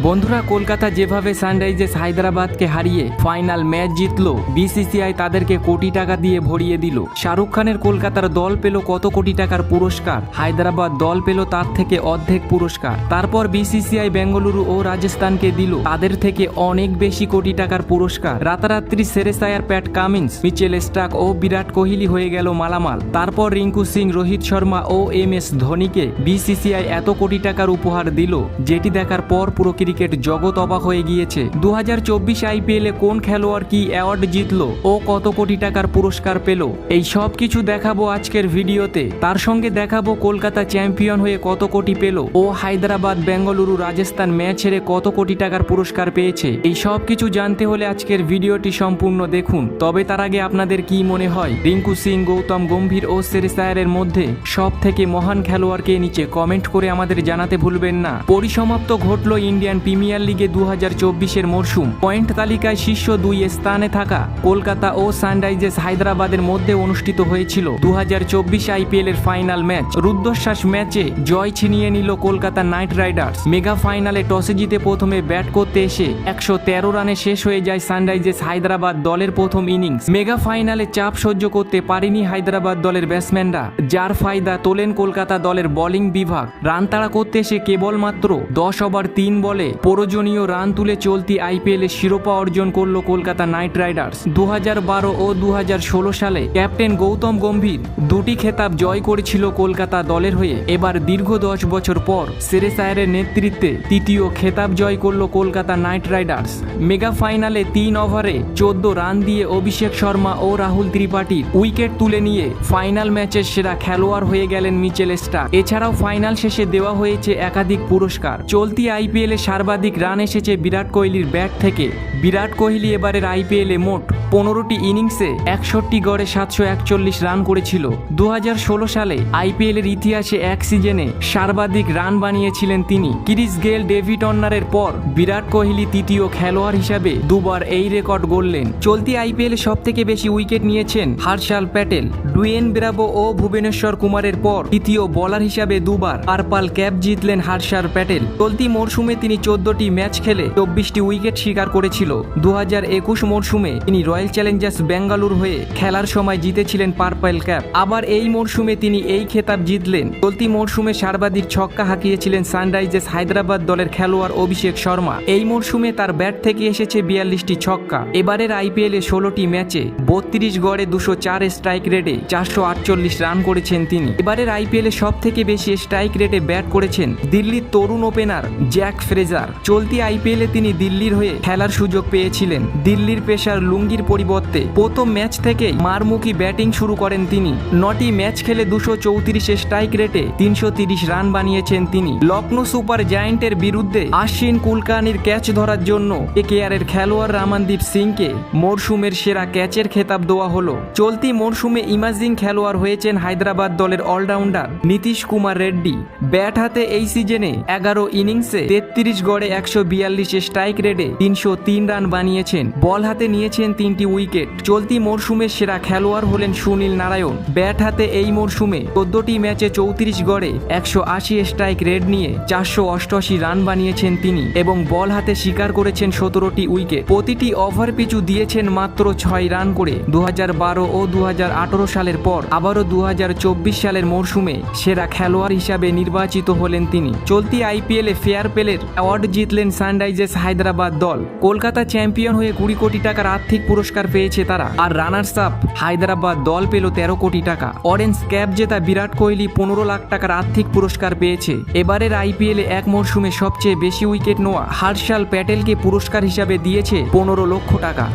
বন্ধুরা, কলকাতা যেভাবে সানরাইজার্স হায়দ্রাবাদকে হারিয়ে ফাইনাল ম্যাচ জিতলো, বিসিসিআই তাদেরকে কোটি টাকা দিয়ে ভরিয়ে দিল। শাহরুখ খানের কলকাতার দল পেল কত কোটি টাকার পুরস্কার, হায়দ্রাবাদ দল পেল তার থেকে অর্ধেক পুরস্কার। তারপর বিসিসিআই বেঙ্গালুরু ও রাজস্থানকে দিল তাদের থেকে অনেক বেশি কোটি টাকার পুরস্কার। রাতারাত্রি Shreyas Pat Cummins, Mitchell Starc ও বিরাট কোহলি হয়ে গেল মালামাল। তারপর রিঙ্কু সিং, রোহিত শর্মা ও MS ধোনিকে বিসিসিআই এত কোটি টাকার উপহার দিল, যেটি দেখার পর পুরো ক্রিকেট জগৎ অবাক হয়ে গিয়েছে। 2024 আইপিএলে কোন খেলোয়াড় কি অ্যাওয়ার্ড জিতলো ও কত কোটি টাকার পুরস্কার পেল, এই সব কিছু দেখাবো আজকের ভিডিওতে। তার সঙ্গে দেখাবো কলকাতা চ্যাম্পিয়ন হয়ে কত কোটি পেল ও হায়দ্রাবাদ, বেঙ্গালুরু, রাজস্থান ম্যাচ হেরে কত কোটি টাকার পুরস্কার পেয়েছে। এই সব কিছু জানতে হলে আজকের ভিডিওটি সম্পূর্ণ দেখুন। তবে তার আগে আপনাদের কি মনে হয় রিঙ্কু সিং, গৌতম গম্ভীর ও শ্রেয়াস আয়ারের মধ্যে সব থেকে মহান খেলোয়াড়কে নিচে কমেন্ট করে আমাদের জানাতে ভুলবেন না। পরিসমাপ্ত ঘটল ইন্ডিয়ান প্রিমিয়ার লিগে 2024-এর মরশুম। পয়েন্ট তালিকায় শীর্ষ 2 স্থানে থাকা কলকাতা ও সানরাইজার্স হায়দ্রাবাদের মধ্যে অনুষ্ঠিত হয়েছিল 2024 আইপিএল এর ফাইনাল ম্যাচ। রুদ্ধশ্বাস ম্যাচে জয় ছিনিয়ে নিল কলকাতা নাইট রাইডার্স। মেগা ফাইনালে টসে জিতে প্রথমে ব্যাট করতে এসে 113 রানে শেষ হয়ে যায় সানরাইজার্স হায়দ্রাবাদ দলের প্রথম ইনিংস। মেগা ফাইনালে চাপ সহ্য করতে পারেনি হায়দ্রাবাদ দলের ব্যাটসম্যানরা, যার ফায়দা তোলেন কলকাতা দলের বোলিং বিভাগ। রান তাড়া করতে এসে কেবলমাত্র 10 ওভার 3 বলে প্রয়োজনীয় রান তুলে চলতি আইপিএলে শিরোপা অর্জন করল কলকাতা নাইট রাইডার্স। 2012 ও 2016 সালে ক্যাপ্টেন গৌতম গম্ভীর দুটি খেতাব জয় করেছিল কলকাতা দলের হয়ে। এবার দীর্ঘ 10 বছর পর শ্রেয়াস আয়ারের নেতৃত্বে তৃতীয় খেতাব জয় করল কলকাতা নাইট রাইডার্স। মেগা ফাইনালে 3 ওভারে 14 রান দিয়ে অভিষেক শর্মা ও রাহুল ত্রিপাঠীর উইকেট তুলে নিয়ে ফাইনাল ম্যাচের সেরা খেলোয়াড় হয়ে গেলেন মিচেল স্টার্ক। এছাড়াও ফাইনাল শেষে দেওয়া হয়েছে একাধিক পুরস্কার। চলতি আইপিএলে সর্বাধিক রান এসেছে বিরাট কোহলির ব্যাট থেকে। বিরাট কোহলি এবারের আইপিএলে মোট 15টি ইনিংসে 61 গড়ে 741 রান করেছিল। 2016 সালে আইপিএলের ইতিহাসে এক সিজনে সর্বাধিক রান বানিয়েছিলেন তিনি। ক্রিস গেল, ডেভিড ওয়ার্নারের পর বিরাট কোহলি তৃতীয় খেলোয়াড় হিসাবে দুবার এই রেকর্ড গড়লেন। চলতি আইপিএলে সব থেকে বেশি উইকেট নিয়েছেন হর্ষাল প্যাটেল। ডুয়েন ব্রাভো ও ভুবনেশ্বর কুমারের পর তৃতীয় বোলার হিসাবে দুবার পার্পল ক্যাপ জিতলেন হর্ষাল প্যাটেল। চলতি মরশুমে তিনি 14টি ম্যাচ খেলে 24টি উইকেট শিকার করেছিল। 2021 মরশুমে তিনি রয়্যাল চ্যালেঞ্জার্স বেঙ্গালুরু হয়ে খেলার সময় জিতেছিলেন পার্পল ক্যাপ। আবার এই মরশুমে তিনি এই খেতাব জিতলেন। চলতি মরশুমে সর্বাধিক ছক্কা হাঁকিয়েছিলেন সানরাইজার্স হায়দ্রাবাদ দলের খেলোয়াড় অভিষেক শর্মা। এই মরশুমে তার ব্যাট থেকে এসেছে 42টি ছক্কা। এবারের আইপিএলে 16টি ম্যাচে 32 গড়ে 204 স্ট্রাইক রেটে 448 রান করেছেন তিনি। এবারের আইপিএলে সব থেকে বেশি স্ট্রাইক রেটে ব্যাট করেছেন দিল্লির তরুণ ওপেনার জ্যাক ফ্রেজার। চলতি আইপিএলে তিনি দিল্লির হয়ে খেলার সুযোগ পেয়েছিলেন। দিল্লির পেসার লুঙ্গির পরিবর্তে প্রথম ম্যাচ থেকেই মারমুখী ব্যাটিং শুরু করেন তিনি। 9টি ম্যাচ খেলে 234 স্ট্রাইক রেটে 330 রান বানিয়েছেন তিনি। লখনৌ সুপার জায়ান্টের বিরুদ্ধে আশ্বিন কুলকার্নির ক্যাচ ধরার জন্য কেকেআরের খেলোয়াড় রামানদীপ সিংকে মরশুমের সেরা ক্যাচের খেতাব দেওয়া হলো। চলতি মরশুমে ইমাজিং খেলোয়াড় হয়েছেন হায়দ্রাবাদ দলের অলরাউন্ডার নীতিশ কুমার রেড্ডি। ব্যাট হাতে এই সিজনে 11 ইনিংসে 33 গড়ে 142 স্ট্রাইক রেটে 303 রান বানিয়েছেন। বল হাতে নিয়েছেন 3টি উইকেট। চলতি মরশুমের সেরা খেলোয়াড় হলেন সুনীল নারায়ণ। ব্যাট হাতে এই মরশুমে 14টি ম্যাচে 34 গড়ে 180 স্ট্রাইক রেট নিয়ে 488 রান বানিয়েছেন তিনি এবং বল হাতে শিকার করেছেন 17টি উইকেট। প্রতিটি ওভার পিছু দিয়েছেন মাত্র 6 রান করে। 2012 ও 2018 সালের পর আবারও 2024 সালের মরশুমে সেরা খেলোয়াড় হিসাবে নির্বাচিত হলেন তিনি। চলতি আইপিএলে ফেয়ার প্লের অ্যাওয়ার্ড জিতলেন সানরাইজার্স হায়দ্রাবাদ দল। কলকাতা চ্যাম্পিয়ন হয়ে 20 কোটি টাকার আর্থিক পুরস্কার পেয়েছে তারা। আর রানার্স আপ হায়দ্রাবাদ দল পেল 13 কোটি টাকা। অরেঞ্জ ক্যাপ জেতা বিরাট কোহলি 15 লাখ টাকার আর্থিক পুরস্কার পেয়েছে। এবারের আইপিএলে এক মরশুমে সবচেয়ে বেশি উইকেট নেওয়া হর্ষাল প্যাটেলকে পুরস্কার হিসাবে দিয়েছে 15 লক্ষ টাকা।